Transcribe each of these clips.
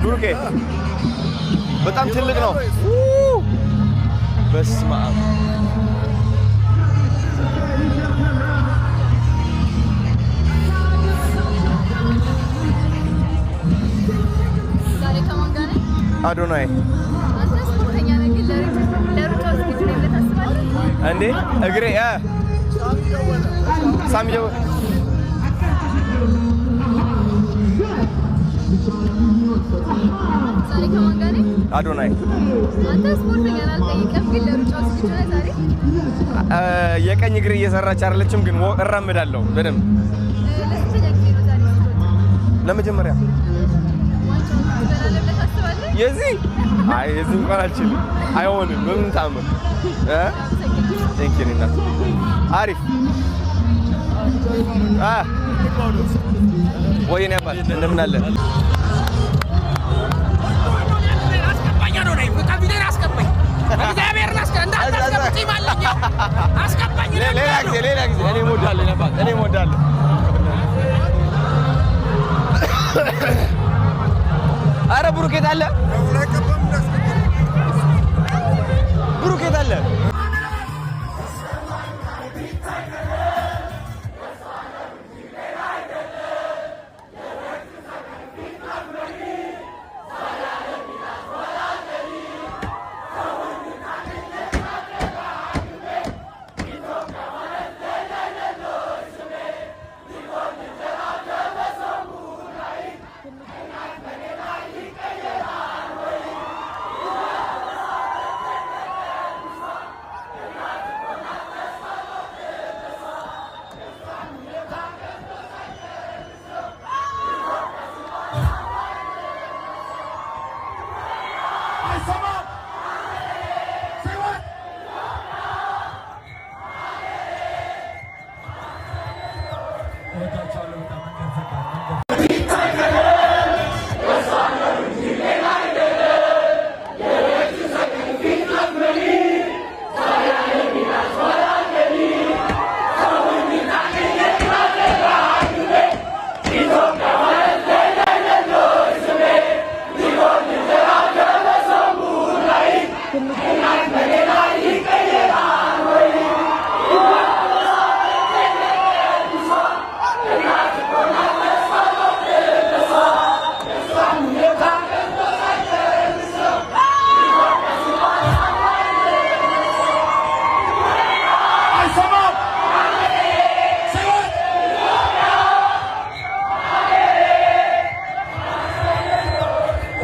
ብሩኬ በጣም ትልቅ ነው። በስመ አብ አዶናይ እንዴ እግሬ ሳሚ ደወለ አዶናይ አንተ ስፖርተኛ አልጠይቀም ግን ለሩጫው ዝግጁ ነህ ዛሬ? የቀኝ እግሬ እየሰራች አይደለችም ግን እራመዳለሁ በደንብ። ለመጀመሪያ የዚህ አይ የዚህ እንኳን አልችልም አይሆንም በምን ታምር ቴንክ ዩ እናት አሪፍ ወይኔ አባል እንደምን አለ ሌላ ጊዜ እኔ እሞዳለሁ ነበር እኔ እሞዳለሁ አረ ብሩኬት አለ ብሩኬት አለ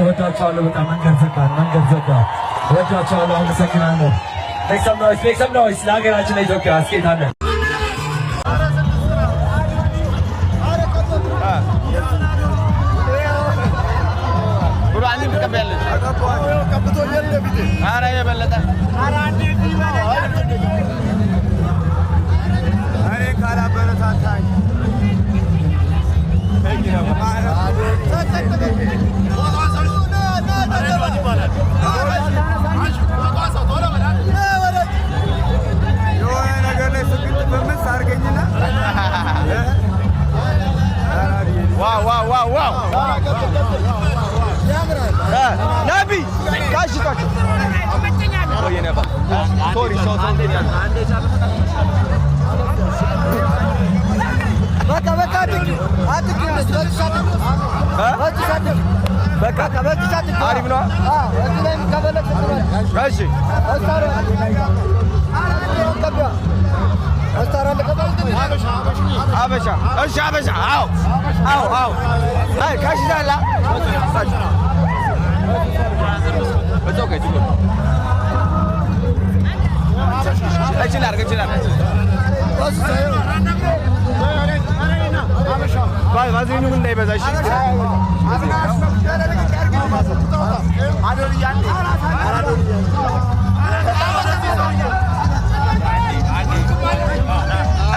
ወዳቻለሁ በጣም መንገድ ዘጋ ወዳቻለሁ አመሰግናለሁ make some noise ለሀገራችን ለኢትዮጵያ አስኬታለን Nabi, kaçı kaç? O yine bak. Sorry, Baka Arif no? Kaçı? Habeşa. Au. Hayır, kaç tane la? It's okay, too good. Kecilar. Bak, vazini mundai bezaş.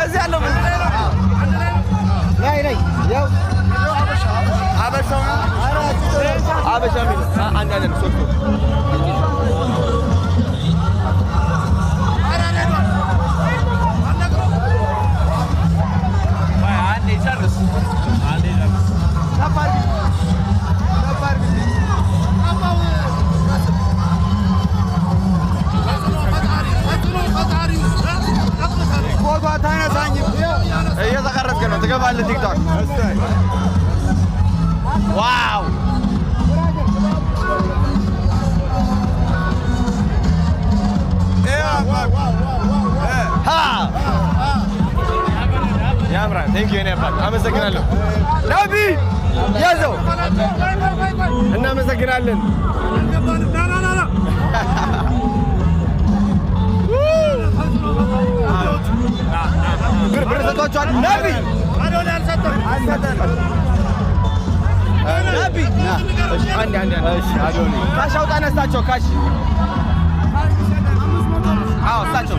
Azalo mun. Nay. Yo. Habeşa min. Anneannem soktu. ቲክቶክ ዋው ያምራል። ቴንክ ዩ የኔ አባት አመሰግናለሁ። ናቢ ያዘው እናመሰግናለን። ብር ሰጥቷቸዋል። ናቢ ናቢ አንድ ካሽ አውጣ ነስታቸው ካሽ አዎ እሳቸው